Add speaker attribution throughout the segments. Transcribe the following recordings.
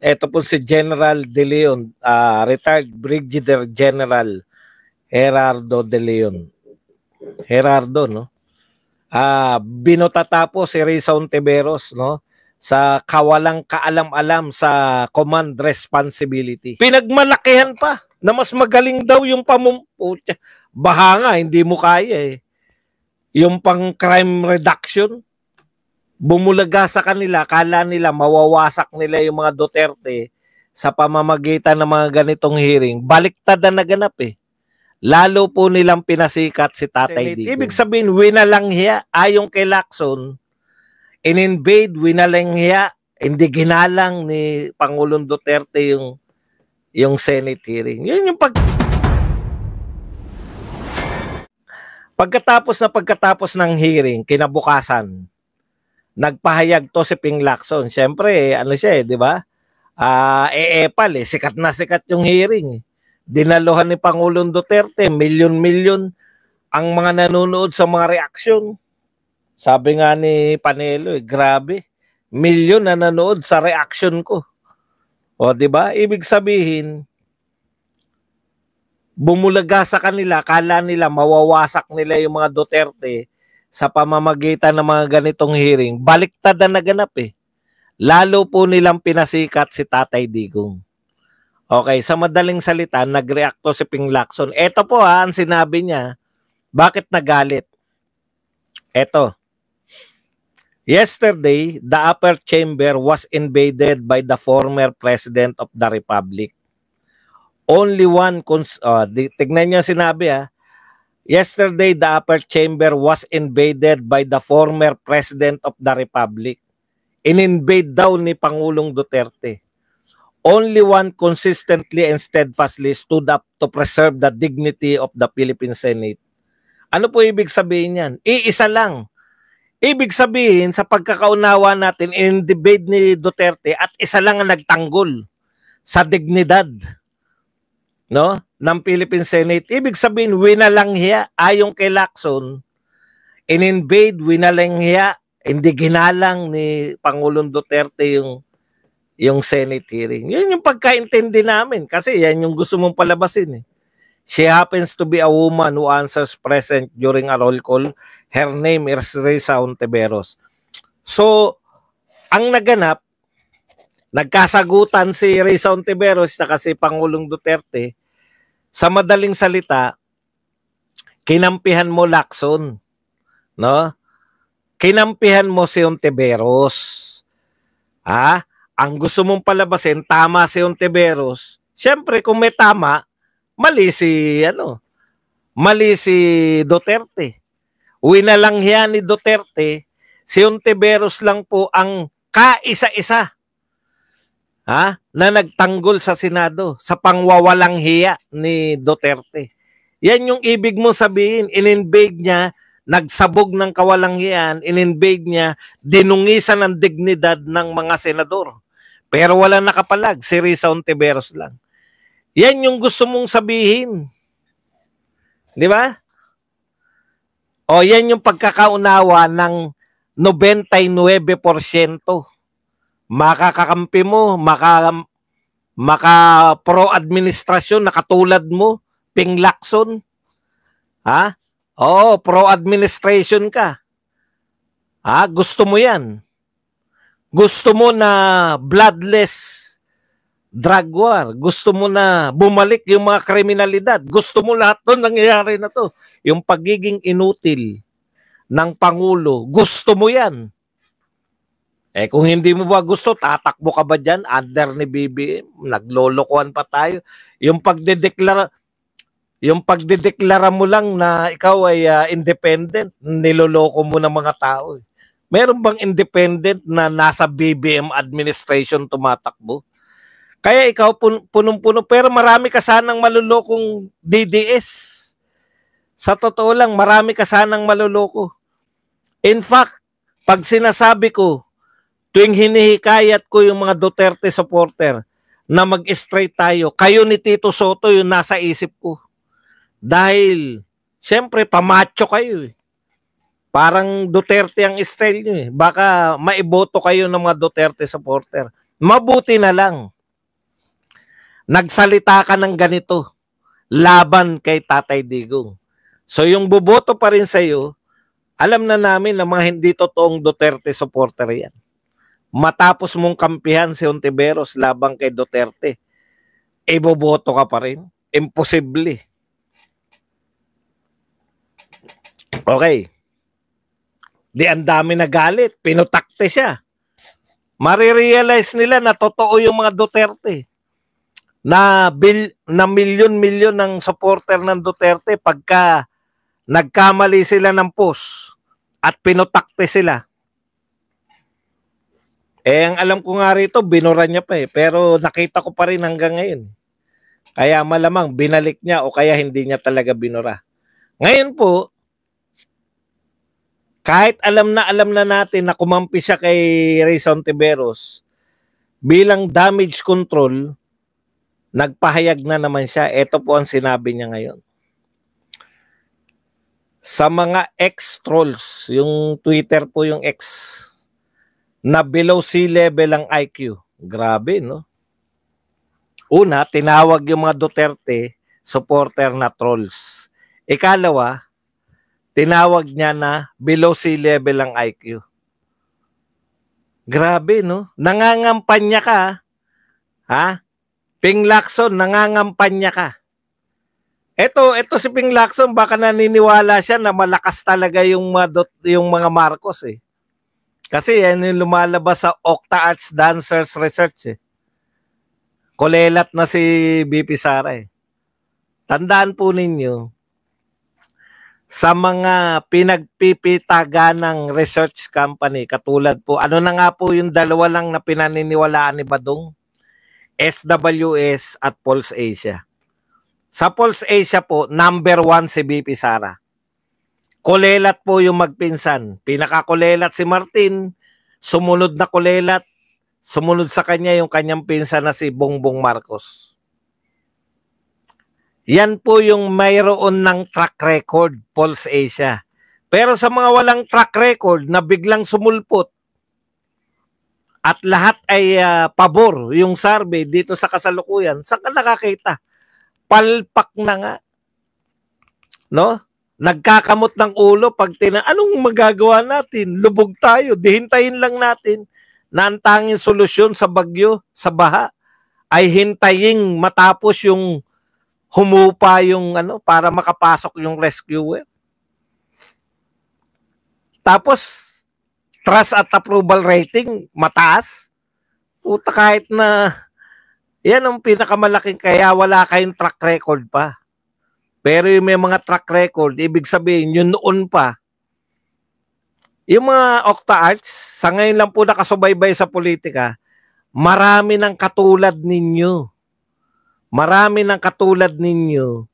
Speaker 1: Ito po si General De Leon, retired Brigadier General Gerardo De Leon. Gerardo, no? Binotatapos si Risa Ontiveros, no? Sa kawalang kaalam-alam sa command responsibility. Pinagmalakihan pa na mas magaling daw yung pamumutya. Baha nga, hindi mo kaya eh. Yung pang crime reduction, bumulaga sa kanila, kala nila mawawasak nila yung mga Duterte sa pamamagitan ng mga ganitong hearing. Baliktad na naganap eh. Lalo po nilang pinasikat si Tatay Digong. Ibig sabihin, winalanghiya, ayong kay Lacson, in-invade, winalanghiya, hindi ginalang ni Pangulong Duterte yung Senate hearing. Yun yung pagkatapos ng hearing, kinabukasan, nagpahayag to si Ping Lacson. Siyempre, ano siya di ba? Epal sikat na sikat yung hearing. Dinaluhan ni Pangulong Duterte, milyon-milyon ang mga nanonood sa mga reaksyon. Sabi nga ni Panelo, grabe, milyon na nanonood sa reaksyon ko. O di ba? Ibig sabihin, bumulaga sa kanila, kala nila mawawasak nila yung mga Duterte sa pamamagitan ng mga ganitong hearing. Baliktad na naganap eh. Lalo po nilang pinasikat si Tatay Digong. Okay, sa madaling salita, nag-react to si Ping Lacson. Ito po ang sinabi niya, bakit nagalit? Ito. Yesterday, the upper chamber was invaded by the former President of the Republic. Only one, tignan niyo sinabi yesterday, the upper chamber was invaded by the former President of the Republic. In-invade daw ni Pangulong Duterte. Only one consistently and steadfastly stood up to preserve the dignity of the Philippine Senate. Ano po ibig sabihin yan? Iisa lang. Ibig sabihin, sa pagkakaunawa natin, in-invade ni Duterte at isa lang ang nagtanggol sa dignidad, no, ng Philippine Senate. Ibig sabihin, winalanghiya, ayong kay Lacson, in-invade, winalanghiya, hindi ginalang ni Pangulong Duterte yung Senate hearing. Yun yung pagkaintindi namin kasi yan yung gusto mong palabasin eh. She happens to be a woman who answers present during a roll call. Her name is Risa Ontiveros. So, ang naganap, nagkasagutan si Risa Ontiveros at si Pangulong Duterte. Sa madaling salita, kinampihan mo Lacson, no? Kinampihan mo si Ontiveros. Ang gusto mong palabasin, tama si Ontiveros. Siyempre, kung may tama, mali si Duterte. Winalanghiya ni Duterte, si Ontiveros lang po ang kaisa-isa na nagtanggol sa Senado sa pangwawalang hiya ni Duterte. Yan yung ibig mo sabihin, in-invade niya, nagsabog ng kawalanghiyan, in-invade niya, dinungisan ng dignidad ng mga senador. Pero wala nakapalag, si Risa Ontiveros lang. Yan yung gusto mong sabihin. Di ba? O yan yung pagkakaunawa ng 99%. Makakakampi mo, maka-pro-administrasyon na katulad mo, Ping Lacson. Oo, pro-administration ka. Gusto mo yan. Gusto mo na bloodless drug war. Gusto mo na bumalik yung mga kriminalidad. Gusto mo lahat to nangyayari na to. Yung pagiging inutil ng Pangulo. Gusto mo yan. Kung hindi mo ba gusto, tatakbo ka ba dyan? Under ni BBM? Naglolokohan pa tayo. Yung pagdedeklara mo lang na ikaw ay independent, niloloko mo ng mga tao. Meron bang independent na nasa BBM administration tumatakbo? Kaya ikaw punong-puno, pero marami ka sanang malulokong DDS. Sa totoo lang, marami ka sanang maluloko. In fact, pag sinasabi ko, tuwing hinihikayat ko yung mga Duterte supporter na mag-straight tayo, kayo ni Tito Soto yung nasa isip ko. Dahil, siyempre, pamacho kayo eh. Parang Duterte ang style nyo eh. Baka maiboto kayo ng mga Duterte supporter. Mabuti na lang. nagsalita ka ng ganito laban kay Tatay Digong. So yung boboto pa rin sa iyo, alam na namin na mga hindi totoong Duterte supporter yan. Matapos mong kampihan si Ontiveros laban kay Duterte, boboto ka pa rin. Imposible. Okay. Di ang dami na galit. Pinutakte siya. Marirealize nila na totoo yung mga Duterte. Na milyon-milyon ng supporter ng Duterte pagka nagkamali sila ng post at pinutakte sila. Ang alam ko nga rito, binura niya pa pero nakita ko pa rin hanggang ngayon. Kaya malamang binalik niya o kaya hindi niya talaga binura. Ngayon po, kahit alam na natin na kumampi siya kay Reyes Ontiveros, bilang damage control, nagpahayag na naman siya. Ito po ang sinabi niya ngayon. Sa mga ex-trolls, yung Twitter po yung ex, na below sea level ang IQ. Grabe, no? Una, tinawag yung mga Duterte supporter na trolls. Ikalawa, tinawag niya na below sea level ang IQ. Grabe, no? Nangangampanya ka, ha? Ping Lacson, nangangampanya ka. Ito si Ping Lacson, baka naniniwala siya na malakas talaga yung mga Marcos eh. Kasi yan yung lumalabas sa Octa Arts Dancers Research eh. Kulelat na si BP Sara eh. Tandaan po ninyo, sa mga pinagpipitagan ng research company, katulad po, ano na nga po yung dalawa lang na pinaniniwalaan ni Badong? SWS at Pulse Asia. Sa Pulse Asia po, number 1 si BP Sara. Kulelat po yung magpinsan. Pinakakulelat si Martin, sumunod na kulelat, sumunod sa kanya yung kanyang pinsan na si Bongbong Marcos. Yan po yung mayroon ng track record, Pulse Asia. Pero sa mga walang track record na biglang sumulpot at lahat ay pabor yung survey dito sa kasalukuyan, saan ka nakakita? Palpak na nga. No? Nagkakamot ng ulo pag anong magagawa natin? Lubog tayo. Dihintayin lang natin na ang tanging solusyon sa bagyo, sa baha, ay hintayin matapos yung humupa yung para makapasok yung rescuer. Tapos, trust at approval rating, mataas. Puta, kahit na yan ang pinakamalaking kaya wala kayong track record pa. Pero yung may mga track record, ibig sabihin, yun noon pa. Yung mga Octa Arts, sa ngayon lang po nakasubaybay sa politika, marami ng katulad ninyo. Marami ng katulad ninyo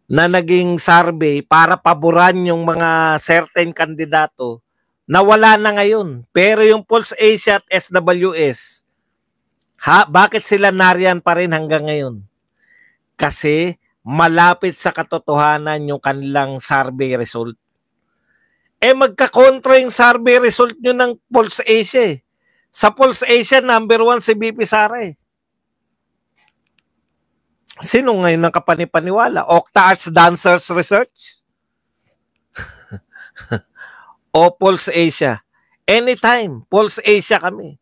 Speaker 1: na naging survey para paboran yung mga certain kandidato na wala na ngayon. Pero yung Pulse Asia at SWS, bakit sila nariyan pa rin hanggang ngayon? Kasi malapit sa katotohanan yung kanilang survey result. Magkakontra yung survey result nyo ng Pulse Asia. Sa Pulse Asia, number 1 si BP Sara eh. Sino ngayon ang kapanipaniwala? Octa Arts Dancers Research? O Pulse Asia? Anytime, Pulse Asia kami.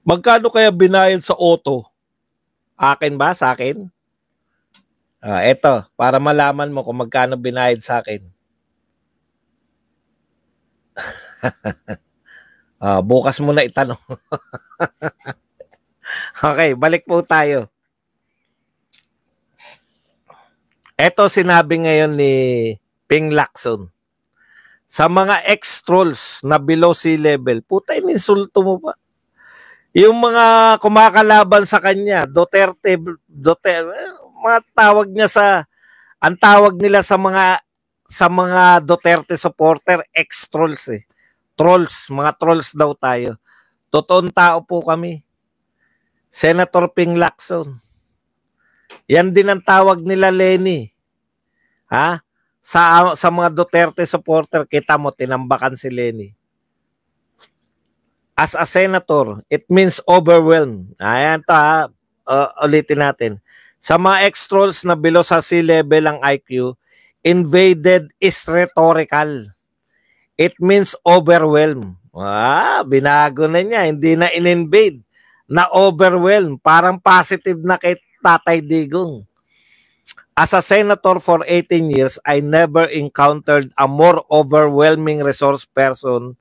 Speaker 1: Magkano kaya binayad sa auto? Akin ba? Sa akin? Eto, para malaman mo kung magkano binayad sa akin. Bukas mo na itanong. Okay, balik po tayo. Eto sinabi ngayon ni Ping Lacson. Sa mga ex-trolls na below sea level, puta, ininsulto mo pa. Yung mga kumakalaban sa kanya, Duterte, mga tawag niya ang tawag nila sa mga Duterte supporter, ex-trolls eh. Trolls, mga trolls daw tayo. Totoong tao po kami. Senator Ping Lacson. Yan din ang tawag nila Lenny. Ha? Sa mga Duterte supporter, kita mo, tinambakan si Lenny. As a senator, it means overwhelmed. Ayan to ha, ulitin natin. Sa mga ex-trolls na below sa sea level ang IQ, invaded is rhetorical. It means overwhelmed. Binago na niya. Hindi na in-invade. Na overwhelmed. Parang positive na kay Tatay Digong. As a senator for 18 years, I never encountered a more overwhelming resource person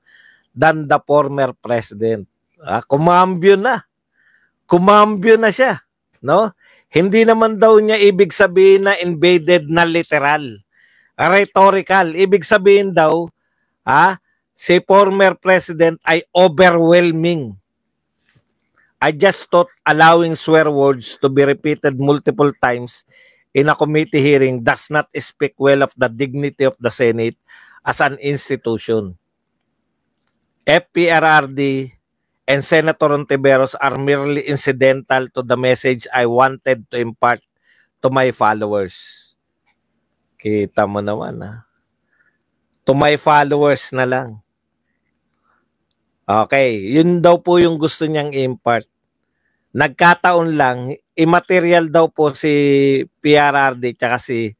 Speaker 1: than the former president. Kumambyo na. Kumambyo na siya. No? Hindi naman daw niya ibig sabihin na invaded na literal. Rhetorical. Ibig sabihin daw, si former president ay overwhelming. I just thought allowing swear words to be repeated multiple times in a committee hearing does not speak well of the dignity of the Senate as an institution. FPRRD and Senator Ontiveros are merely incidental to the message I wanted to impart to my followers. Kita mo naman to my followers na lang. Okay, yun daw po yung gusto niyang impart. Nagkataon lang, immaterial daw po si PRRD tsaka si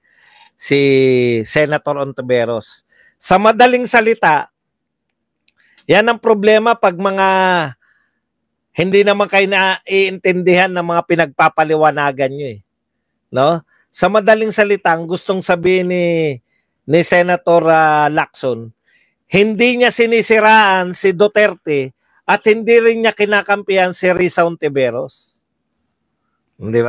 Speaker 1: Senator Ontiveros. Sa madaling salita, yan ang problema pag mga hindi naman kayo naiintindihan ng mga pinagpapaliwanagan nyo no? Sa madaling salita, ang gustong sabihin ni Senator Lacson, hindi niya sinisiraan si Duterte at hindi rin niya kinakampihan si Risa Ontiveros. Di ba?